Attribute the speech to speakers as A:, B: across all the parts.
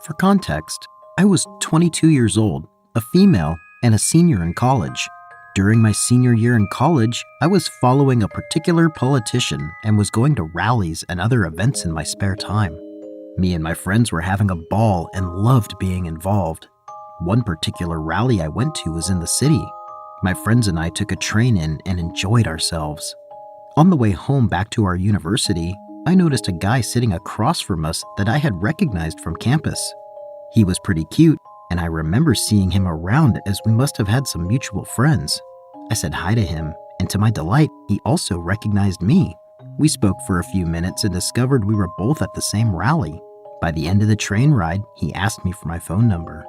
A: For context, I was 22 years old, a female, and a senior in college. During my senior year in college, I was following a particular politician and was going to rallies and other events in my spare time. Me and my friends were having a ball and loved being involved. One particular rally I went to was in the city. My friends and I took a train in and enjoyed ourselves. On the way home back to our university, I noticed a guy sitting across from us that I had recognized from campus. He was pretty cute, and I remember seeing him around as we must have had some mutual friends. I said hi to him, and to my delight, he also recognized me. We spoke for a few minutes and discovered we were both at the same rally. By the end of the train ride, he asked me for my phone number.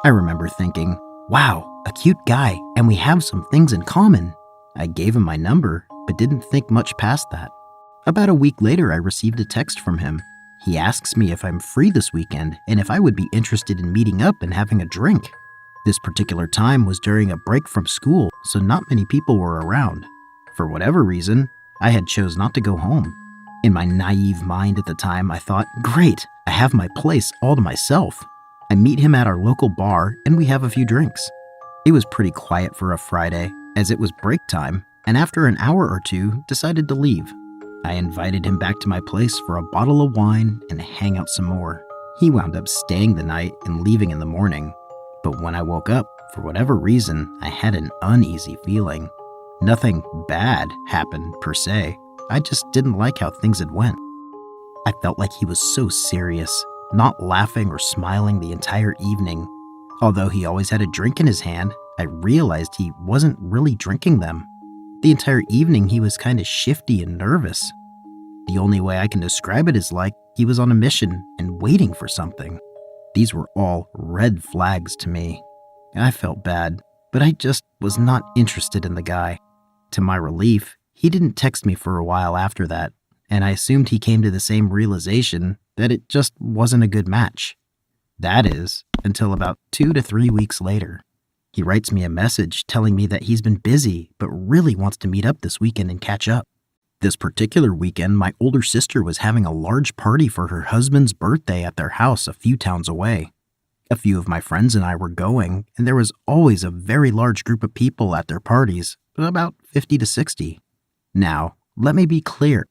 A: I remember thinking, wow, a cute guy, and we have some things in common. I gave him my number, but didn't think much past that. About a week later, I received a text from him. He asks me if I'm free this weekend and if I would be interested in meeting up and having a drink. This particular time was during a break from school, so not many people were around. For whatever reason, I had chose not to go home. In my naive mind at the time, I thought, great, I have my place all to myself. I meet him at our local bar and we have a few drinks. It was pretty quiet for a Friday, as it was break time, and after an hour or two, decided to leave. I invited him back to my place for a bottle of wine and hang out some more. He wound up staying the night and leaving in the morning. But when I woke up, for whatever reason, I had an uneasy feeling. Nothing bad happened per se. I just didn't like how things had went. I felt like he was so serious, not laughing or smiling the entire evening. Although he always had a drink in his hand, I realized he wasn't really drinking them. The entire evening he was kind of shifty and nervous. The only way I can describe it is like he was on a mission and waiting for something. These were all red flags to me. I felt bad, but I just was not interested in the guy. To my relief, he didn't text me for a while after that, and I assumed he came to the same realization that it just wasn't a good match. That is, until about 2 to 3 weeks later. He writes me a message telling me that he's been busy but really wants to meet up this weekend and catch up. This particular weekend, my older sister was having a large party for her husband's birthday at their house a few towns away. A few of my friends and I were going, and there was always a very large group of people at their parties, about 50 to 60. Now, let me be clear.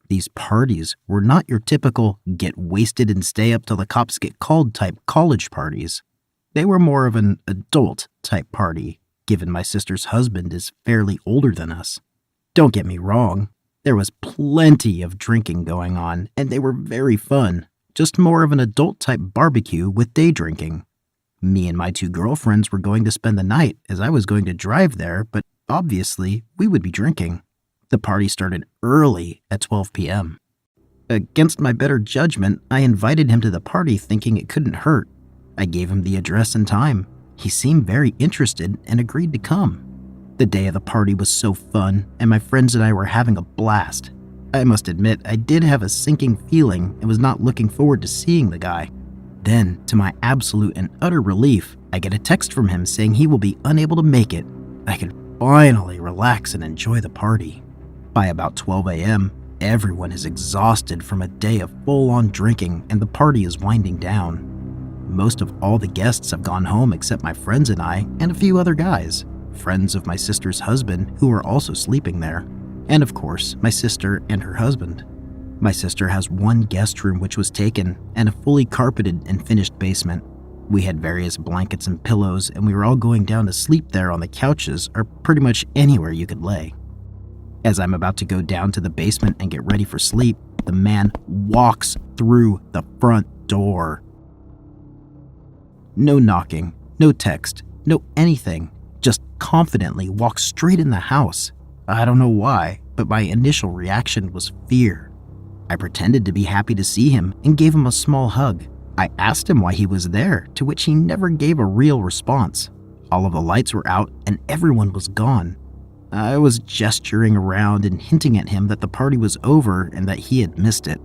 A: These parties were not your typical get wasted and stay up till the cops get called type college parties. They were more of an adult type party, given my sister's husband is fairly older than us. Don't get me wrong, there was plenty of drinking going on, and they were very fun, just more of an adult type barbecue with day drinking. Me and my 2 girlfriends were going to spend the night as I was going to drive there, but obviously we would be drinking. The party started early at 12 p.m. Against my better judgment, I invited him to the party thinking it couldn't hurt. I gave him the address and time. He seemed very interested and agreed to come. The day of the party was so fun, and my friends and I were having a blast. I must admit, I did have a sinking feeling and was not looking forward to seeing the guy. Then, to my absolute and utter relief, I get a text from him saying he will be unable to make it. I could finally relax and enjoy the party. By about 12 a.m., everyone is exhausted from a day of full-on drinking and the party is winding down. Most of all the guests have gone home except my friends and I and a few other guys, friends of my sister's husband who are also sleeping there, and of course, my sister and her husband. My sister has one guest room which was taken and a fully carpeted and finished basement. We had various blankets and pillows and we were all going down to sleep there on the couches or pretty much anywhere you could lay. As I'm about to go down to the basement and get ready for sleep, the man walks through the front door. No knocking, no text, no anything. Just confidently walks straight in the house. I don't know why, but my initial reaction was fear. I pretended to be happy to see him and gave him a small hug. I asked him why he was there, to which he never gave a real response. All of the lights were out and everyone was gone. I was gesturing around and hinting at him that the party was over and that he had missed it.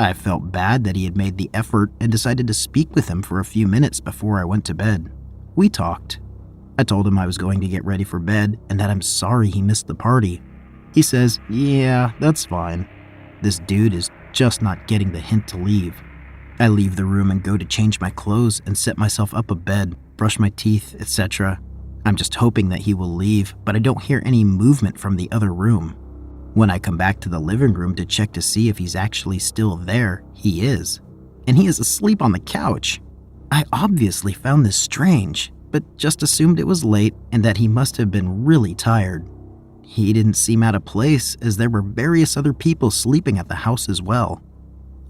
A: I felt bad that he had made the effort and decided to speak with him for a few minutes before I went to bed. We talked. I told him I was going to get ready for bed and that I'm sorry he missed the party. He says, yeah, that's fine. This dude is just not getting the hint to leave. I leave the room and go to change my clothes and set myself up a bed, brush my teeth, etc. I'm just hoping that he will leave, but I don't hear any movement from the other room. When I come back to the living room to check to see if he's actually still there, he is. And he is asleep on the couch. I obviously found this strange, but just assumed it was late and that he must have been really tired. He didn't seem out of place, as there were various other people sleeping at the house as well.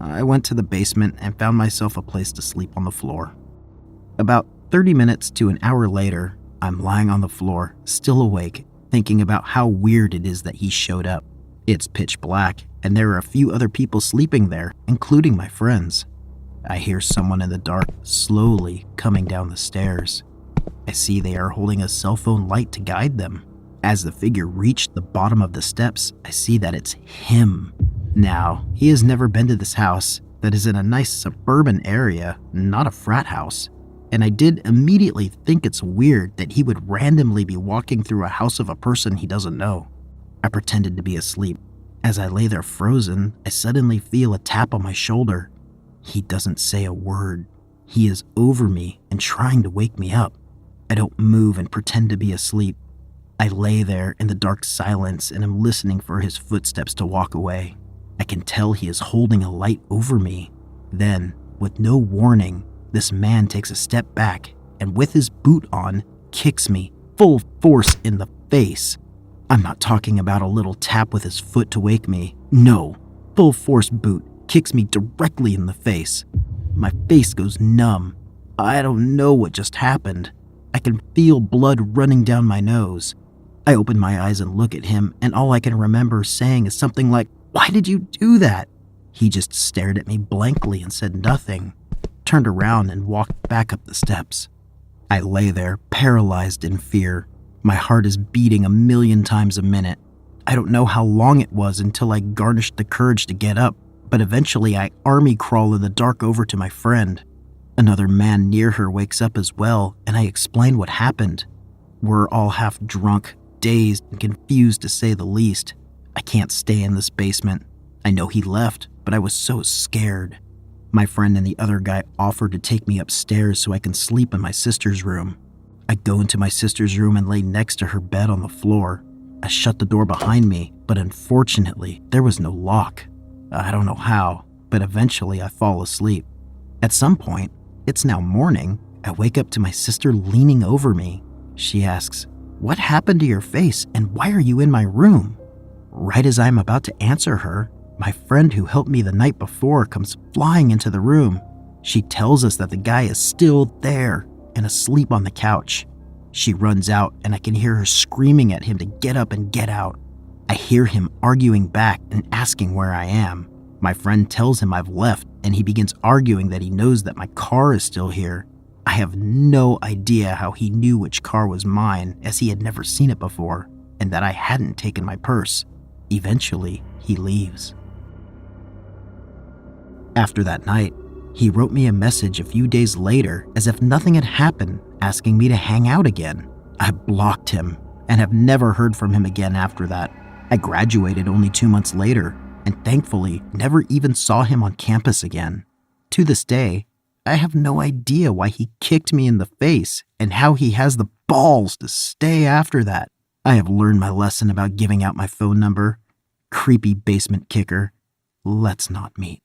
A: I went to the basement and found myself a place to sleep on the floor. About 30 minutes to an hour later, I'm lying on the floor, still awake, thinking about how weird it is that he showed up. It's pitch black, and there are a few other people sleeping there, including my friends. I hear someone in the dark slowly coming down the stairs. I see they are holding a cell phone light to guide them. As the figure reached the bottom of the steps, I see that it's him. Now, he has never been to this house that is in a nice suburban area, not a frat house. And I did immediately think it's weird that he would randomly be walking through a house of a person he doesn't know. I pretended to be asleep. As I lay there frozen, I suddenly feel a tap on my shoulder. He doesn't say a word. He is over me and trying to wake me up. I don't move and pretend to be asleep. I lay there in the dark silence and am listening for his footsteps to walk away. I can tell he is holding a light over me. Then, with no warning, this man takes a step back and with his boot on, kicks me full force in the face. I'm not talking about a little tap with his foot to wake me. No, full force boot kicks me directly in the face. My face goes numb. I don't know what just happened. I can feel blood running down my nose. I open my eyes and look at him, and all I can remember saying is something like, "Why did you do that?" He just stared at me blankly and said nothing, turned around and walked back up the steps. I lay there, paralyzed in fear. My heart is beating 1,000,000 times a minute. I don't know how long it was until I garnished the courage to get up, but eventually I army crawl in the dark over to my friend. Another man near her wakes up as well, and I explain what happened. We're all half drunk, dazed, and confused to say the least. I can't stay in this basement. I know he left, but I was so scared. My friend and the other guy offered to take me upstairs so I can sleep in my sister's room. I go into my sister's room and lay next to her bed on the floor. I shut the door behind me, but unfortunately, there was no lock. I don't know how, but eventually I fall asleep. At some point, it's now morning, I wake up to my sister leaning over me. She asks, "What happened to your face and why are you in my room?" Right as I'm about to answer her, my friend who helped me the night before comes flying into the room. She tells us that the guy is still there and asleep on the couch. She runs out and I can hear her screaming at him to get up and get out. I hear him arguing back and asking where I am. My friend tells him I've left and he begins arguing that he knows that my car is still here. I have no idea how he knew which car was mine, as he had never seen it before, and that I hadn't taken my purse. Eventually, he leaves. After that night, he wrote me a message a few days later as if nothing had happened, asking me to hang out again. I blocked him and have never heard from him again after that. I graduated only 2 months later and thankfully never even saw him on campus again. To this day, I have no idea why he kicked me in the face and how he has the balls to stay after that. I have learned my lesson about giving out my phone number. Creepy basement kicker. Let's not meet.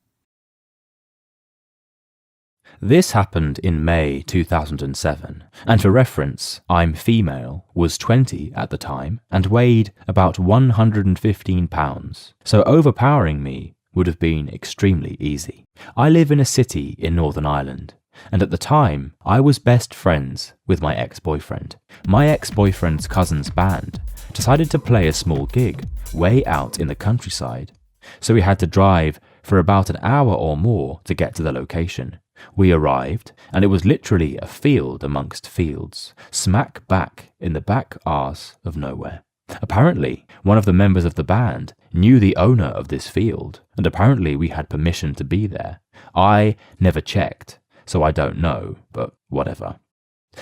B: This happened in May 2007, and for reference, I'm female, was 20 at the time, and weighed about 115 pounds, so overpowering me would have been extremely easy. I live in a city in Northern Ireland, and at the time, I was best friends with my ex-boyfriend. My ex-boyfriend's cousin's band decided to play a small gig way out in the countryside, so we had to drive for about an hour or more to get to the location. We arrived, and it was literally a field amongst fields, smack back in the back arse of nowhere. Apparently, one of the members of the band knew the owner of this field, and apparently we had permission to be there. I never checked, so I don't know, but whatever.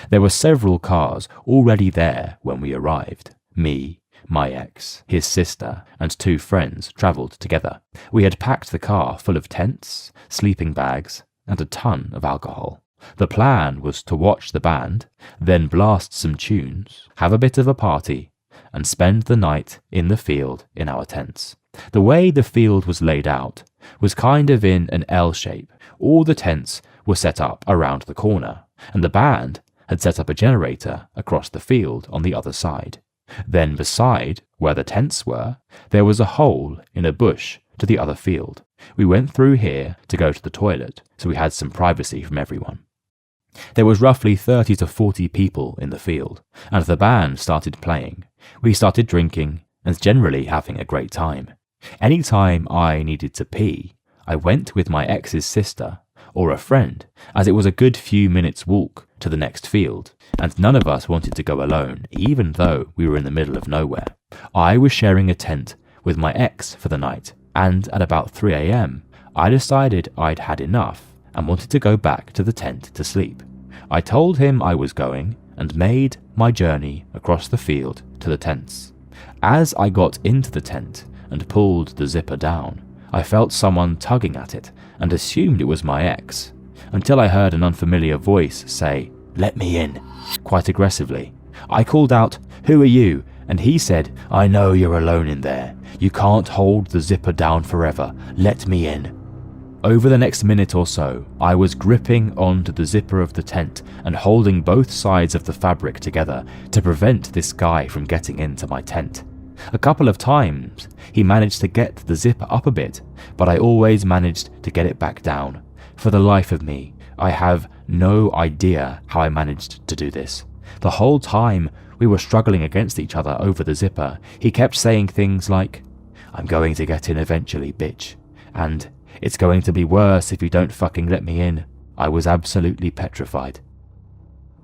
B: There were several cars already there when we arrived. Me, my ex, his sister, and 2 friends travelled together. We had packed the car full of tents, sleeping bags, and a ton of alcohol. The plan was to watch the band, then blast some tunes, have a bit of a party, and spend the night in the field in our tents. The way the field was laid out was kind of in an L shape. All the tents were set up around the corner, and the band had set up a generator across the field on the other side. Then beside where the tents were, there was a hole in a bush to the other field. We went through here to go to the toilet, so we had some privacy from everyone. There was roughly 30 to 40 people in the field, and the band started playing. We started drinking and generally having a great time. Any time I needed to pee, I went with my ex's sister or a friend, as it was a good few minutes' walk to the next field, and none of us wanted to go alone, even though we were in the middle of nowhere. I was sharing a tent with my ex for the night, and at about 3 a.m, I decided I'd had enough and wanted to go back to the tent to sleep. I told him I was going and made my journey across the field to the tents. As I got into the tent and pulled the zipper down, I felt someone tugging at it and assumed it was my ex, until I heard an unfamiliar voice say, "Let me in," quite aggressively. I called out, "Who are you?" and he said, "I know you're alone in there. You can't hold the zipper down forever. Let me in." Over the next minute or so, I was gripping onto the zipper of the tent and holding both sides of the fabric together to prevent this guy from getting into my tent. A couple of times, he managed to get the zipper up a bit, but I always managed to get it back down. For the life of me, I have no idea how I managed to do this. The whole time we were struggling against each other over the zipper, he kept saying things like, "I'm going to get in eventually, bitch," and "It's going to be worse if you don't fucking let me in." I was absolutely petrified.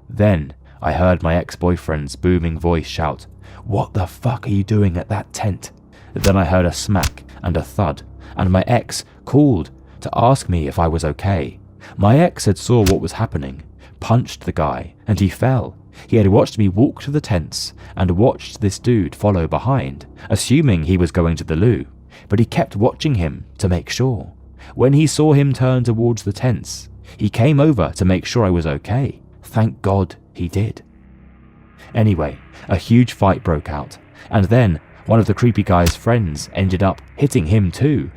B: Then I heard my ex-boyfriend's booming voice shout, "What the fuck are you doing at that tent?" Then I heard a smack and a thud, and my ex called to ask me if I was okay. My ex had saw what was happening, punched the guy, and he fell. He had watched me walk to the tents and watched this dude follow behind, assuming he was going to the loo, but he kept watching him to make sure. When he saw him turn towards the tents, he came over to make sure I was okay. Thank God he did. Anyway, a huge fight broke out, and then one of the creepy guy's friends ended up hitting him too.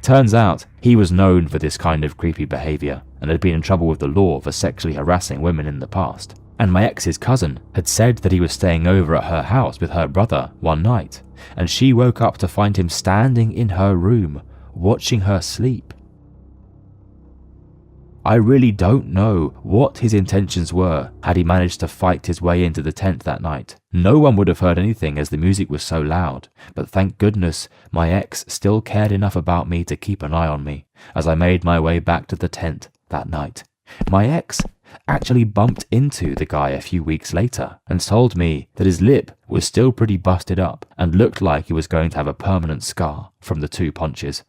B: Turns out he was known for this kind of creepy behavior and had been in trouble with the law for sexually harassing women in the past. And my ex's cousin had said that he was staying over at her house with her brother one night, and she woke up to find him standing in her room watching her sleep. I really don't know what his intentions were had he managed to fight his way into the tent that night. No one would have heard anything as the music was so loud, but thank goodness my ex still cared enough about me to keep an eye on me as I made my way back to the tent that night. My ex actually bumped into the guy a few weeks later and told me that his lip was still pretty busted up and looked like he was going to have a permanent scar from the 2 punches.